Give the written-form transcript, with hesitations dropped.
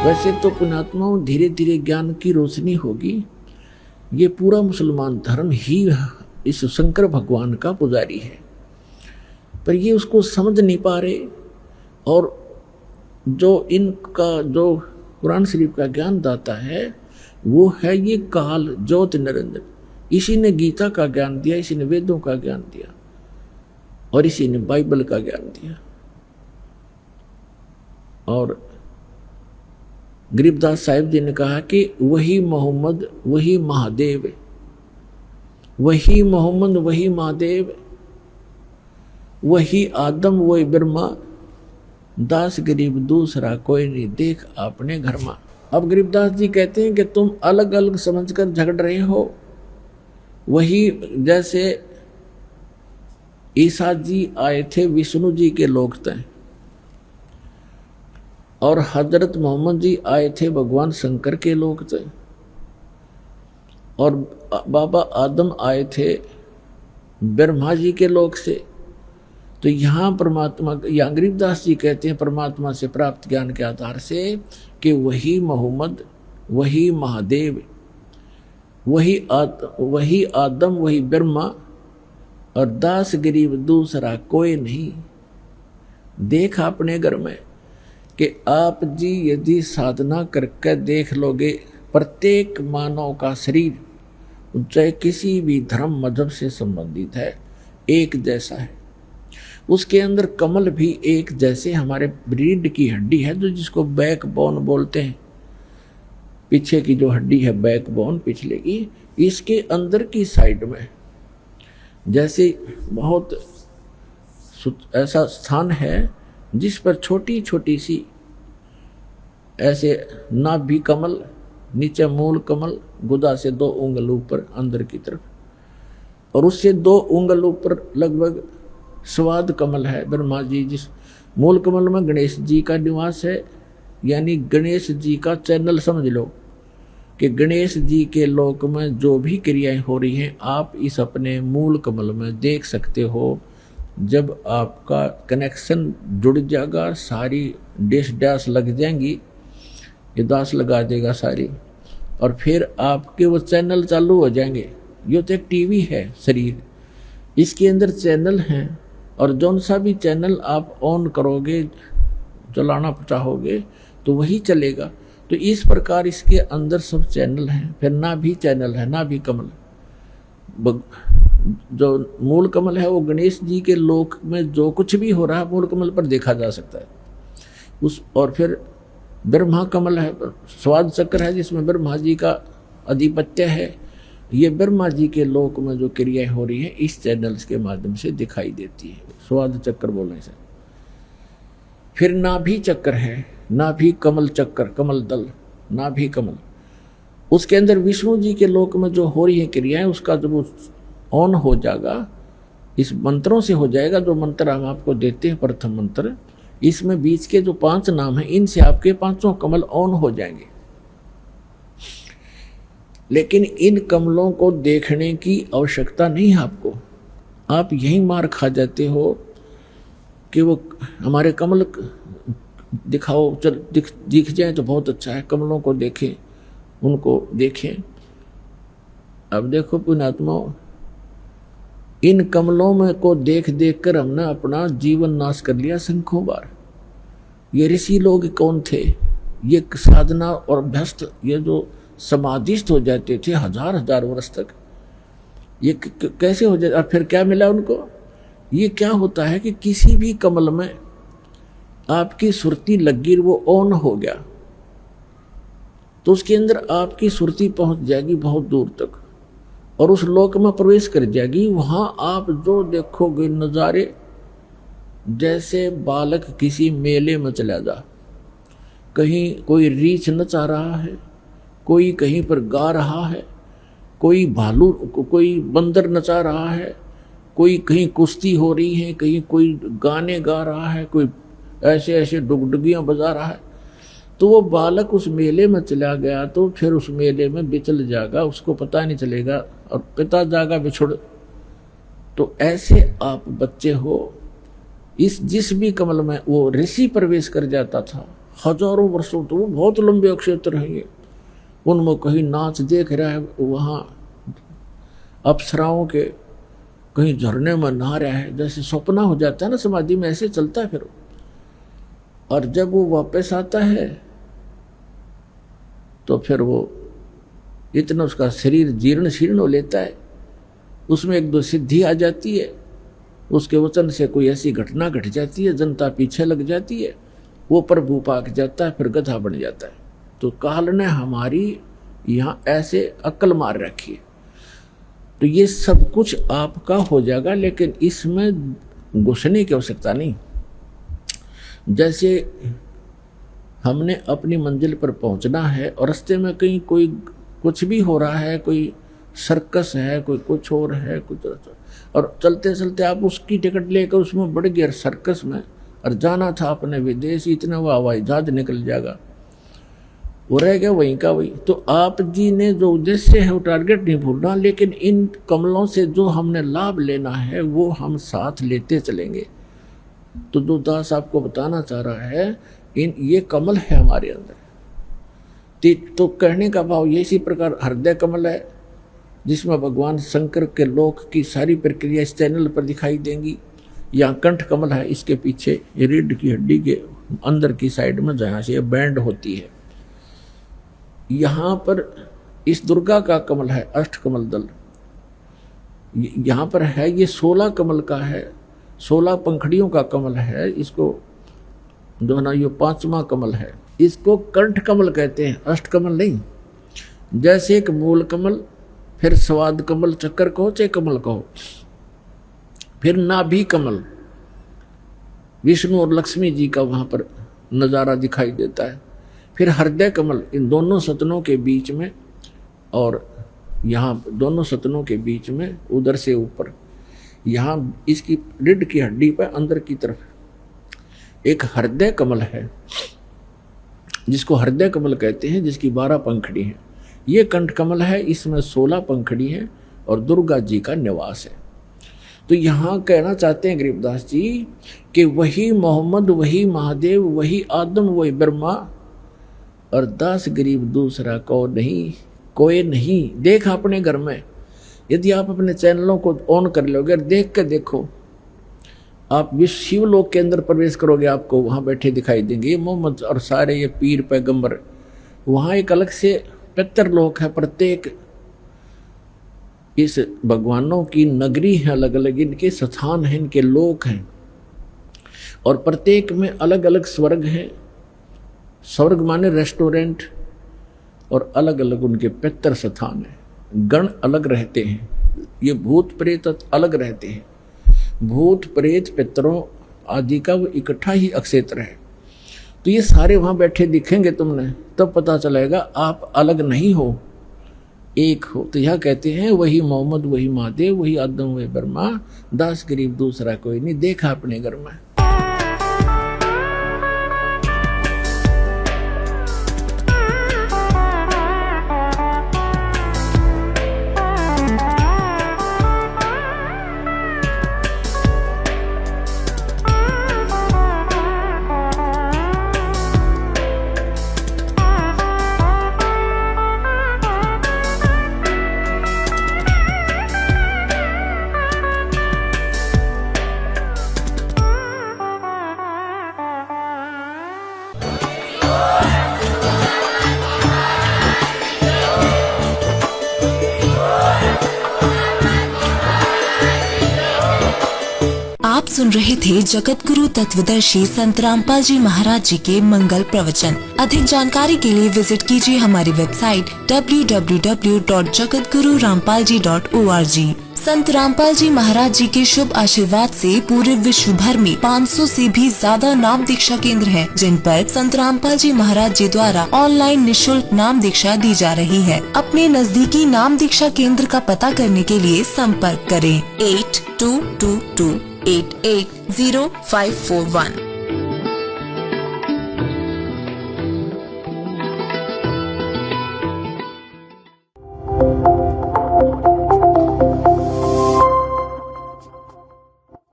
वैसे तो पुण्यात्माओं धीरे धीरे ज्ञान की रोशनी होगी। ये पूरा मुसलमान धर्म ही इस शंकर भगवान का पुजारी है, पर ये उसको समझ नहीं पा रहे। और जो इनका जो कुरान शरीफ का ज्ञान दाता है वो है ये काल ज्योति निरंजन। इसी ने गीता का ज्ञान दिया, इसी ने वेदों का ज्ञान दिया और इसी ने बाइबल का ज्ञान दिया। और गरीबदास साहिब जी ने कहा कि वही मोहम्मद वही महादेव, वही मोहम्मद वही महादेव, वही आदम वही ब्रह्मा, दास गरीब दूसरा कोई नहीं, देख आपने घर में। अब गरीबदास जी कहते हैं कि तुम अलग अलग समझकर झगड़ रहे हो। वही जैसे ईसा जी आए थे विष्णु जी के लोक तय, और हजरत मोहम्मद जी आए थे भगवान शंकर के लोक तय, और बाबा आदम आए थे ब्रह्मा जी के लोक से। तो यहाँ परमात्मा, या गरीबदास जी कहते हैं परमात्मा से प्राप्त ज्ञान के आधार से कि वही मोहम्मद वही महादेव, वही आदम वही ब्रह्मा, और दास गरीब दूसरा कोई नहीं, देख अपने घर में। कि आप जी यदि साधना करके देख लोगे, प्रत्येक मानव का शरीर चाहे किसी भी धर्म मजहब से संबंधित है एक जैसा है। उसके अंदर कमल भी एक जैसे हमारे रीढ़ की हड्डी है, जो जिसको बैकबोन बोलते हैं, पीछे की जो हड्डी है बैकबोन पिछले की, इसके अंदर की साइड में जैसे बहुत ऐसा स्थान है जिस पर छोटी छोटी सी ऐसे नाभि कमल, नीचे मूल कमल, गुदा से 2 उंगल ऊपर अंदर की तरफ, और उससे 2 उंगल ऊपर लगभग स्वाद कमल है ब्रह्मा जी। जिस मूल कमल में गणेश जी का निवास है, यानी गणेश जी का चैनल समझ लो कि गणेश जी के लोक में जो भी क्रियाएं हो रही हैं आप इस अपने मूल कमल में देख सकते हो। जब आपका कनेक्शन जुड़ जाएगा, सारी डैश डैश लग जाएंगी, ये दास लगा देगा सारी, और फिर आपके वो चैनल चालू हो जाएंगे। ये तो एक टीवी है शरीर, इसके अंदर चैनल हैं, और जौन सा भी चैनल आप ऑन करोगे, चलाना चाहोगे तो वही चलेगा। तो इस प्रकार इसके अंदर सब चैनल हैं। फिर ना भी चैनल है, ना भी कमल। जो मूल कमल है वो गणेश जी के लोक में जो कुछ भी हो रहा है मूल कमल पर देखा जा सकता है उस। और फिर ब्रह्मा कमल है, स्वाद चक्र है जिसमें ब्रह्मा जी का आधिपत्य है। ये ब्रह्मा जी के लोक में जो क्रियाएं हो रही हैं इस चैनल्स के माध्यम से दिखाई देती है, स्वाद चक्र बोलने से। फिर नाभि चक्र है, नाभि कमल चक्र, कमल दल, नाभि कमल, उसके अंदर विष्णु जी के लोक में जो हो रही है क्रियाएं, उसका जब ऑन हो जाएगा, इस मंत्रों से हो जाएगा। जो मंत्र हम आपको देते हैं प्रथम मंत्र, इसमें बीच के जो 5 नाम हैं इनसे आपके 5 कमल ऑन हो जाएंगे। लेकिन इन कमलों को देखने की आवश्यकता नहीं है आपको, आप यही मार खा जाते हो कि वो हमारे कमल दिखाओ, चल दिख जाए तो बहुत अच्छा है, कमलों को देखें, उनको देखें। अब देखो पुण्यात्मा, इन कमलों में को देख देख कर हमने अपना जीवन नाश कर लिया संख्यों बार। ये ऋषि लोग कौन थे? ये साधना और अभ्यस्त, ये जो समाधिस्थ हो जाते थे 1000 वर्ष तक, ये कैसे हो जाए? और फिर क्या मिला उनको? ये क्या होता है कि किसी भी कमल में आपकी सुरती लगी, वो ऑन हो गया तो उसके अंदर आपकी सुरती पहुंच जाएगी बहुत दूर तक, और उस लोक में प्रवेश कर जाएगी। वहां आप जो देखोगे नज़ारे, जैसे बालक किसी मेले में चला जा, कहीं कोई रीछ नचा रहा है, कोई कहीं पर गा रहा है, कोई भालू, कोई बंदर नचा रहा है, कोई कहीं कुश्ती हो रही है, कहीं कोई गाने गा रहा है, कोई ऐसे ऐसे डुगडुगियाँ बजा रहा है। तो वो बालक उस मेले में चला गया तो फिर उस मेले में बिचल जाएगा, उसको पता नहीं चलेगा, और पिता जागा बिछुड़। तो ऐसे आप बच्चे हो, इस जिस भी कमल में वो ऋषि प्रवेश कर जाता था हजारों वर्षों, तो वो बहुत लंबे क्षेत्र हैं ये। उनमें कहीं नाच देख रहा है, वहाँ अप्सराओं के, कहीं झरने में नहा रहा है, जैसे सपना हो जाता है ना समाधि में, ऐसे चलता है फिर। और जब वो वापस आता है तो फिर वो इतना उसका शरीर जीर्ण शीर्ण हो लेता है, उसमें एक दो सिद्धि आ जाती है, उसके वचन से कोई ऐसी घटना घट जाती है, जनता पीछे लग जाती है, वो प्रभु पाक जाता है, फिर गधा बन जाता है। तो काल ने हमारी यहाँ ऐसे अक्ल मार रखी है। तो ये सब कुछ आपका हो जाएगा, लेकिन इसमें घुसने की आवश्यकता नहीं। जैसे हमने अपनी मंजिल पर पहुंचना है और रास्ते में कहीं कोई कुछ भी हो रहा है, कोई सर्कस है, कोई कुछ और है, कुछ, और चलते चलते आप उसकी टिकट लेकर उसमें बढ़ गए सर्कस में, और जाना था अपने विदेश, इतना वो हवाई जहाज निकल जाएगा, वो रह गया वहीं का वहीं। तो आप जी ने जो उद्देश्य है वो टारगेट नहीं भूलना, लेकिन इन कमलों से जो हमने लाभ लेना है वो हम साथ लेते चलेंगे। तो जो दास आपको बताना चाह रहा है, ये कमल है हमारे अंदर। तो कहने का भाव ये इसी प्रकार हृदय कमल है, जिसमें भगवान शंकर के लोक की सारी प्रक्रिया इस चैनल पर दिखाई देंगी। यहाँ कंठ कमल है, इसके पीछे ये रीढ़ की हड्डी के अंदर की साइड में जहाँ से ये बैंड होती है, यहाँ पर इस दुर्गा का कमल है, अष्ट कमल दल यहाँ पर है, ये 16 कमल का है, 16 पंखड़ियों का कमल है। इसको जो ना ये 5वां कमल है, इसको कंठ कमल कहते हैं, अष्ट कमल नहीं। जैसे एक मूल कमल, फिर स्वाद कमल, चक्कर कहो चाहे कमल कहो, फिर नाभि कमल, विष्णु और लक्ष्मी जी का वहाँ पर नज़ारा दिखाई देता है। फिर हृदय कमल इन दोनों सतनों के बीच में, और यहाँ दोनों सतनों के बीच में उधर से ऊपर, यहाँ इसकी रीढ़ की हड्डी पर अंदर की तरफ एक हृदय कमल है, जिसको हृदय कमल कहते हैं, जिसकी 12 पंखड़ी हैं। ये कंठ कमल है, इसमें 16 पंखड़ी है और दुर्गा जी का निवास है। तो यहाँ कहना चाहते हैं गरीबदास जी कि वही मोहम्मद, वही महादेव, वही आदम, वही ब्रह्मा, और दास गरीब दूसरा को नहीं, कोई नहीं। देख अपने घर में, यदि आप अपने चैनलों को ऑन कर लोगे, देख के देखो, आप विश्व शिवलोक के अंदर प्रवेश करोगे, आपको वहाँ बैठे दिखाई देंगे ये मोहम्मद और सारे ये पीर पैगंबर। वहाँ एक अलग से पितरलोक है, प्रत्येक इस भगवानों की नगरी है, अलग अलग इनके स्थान हैं, इनके लोक हैं, और प्रत्येक में अलग अलग स्वर्ग हैं। स्वर्ग माने रेस्टोरेंट, और अलग अलग उनके पितर स्थान हैं, गण अलग रहते हैं। ये भूत प्रेत अलग रहते हैं, भूत प्रेत पितरों आदि का वो इकट्ठा ही अक्षेत्र है। तो ये सारे वहाँ बैठे दिखेंगे तुमने, तब पता चलेगा आप अलग नहीं हो, एक हो। तो यह कहते हैं वही मोहम्मद, वही महादेव, वही आदम, वही ब्रह्मा, दास गरीब दूसरा कोई नहीं। देखा अपने घर में। आप सुन रहे थे जगत गुरु तत्वदर्शी संत रामपाल जी महाराज जी के मंगल प्रवचन। अधिक जानकारी के लिए विजिट कीजिए हमारी वेबसाइट www.jagatgururampalji.org। संत रामपाल जी महाराज जी के शुभ आशीर्वाद से पूरे विश्व भर में 500 से भी ज्यादा नाम दीक्षा केंद्र हैं, जिन पर संत रामपाल जी महाराज जी द्वारा ऑनलाइन निशुल्क नाम दीक्षा दी जा रही है। अपने नजदीकी नाम दीक्षा केंद्र का पता करने के लिए संपर्क करें 8222880541।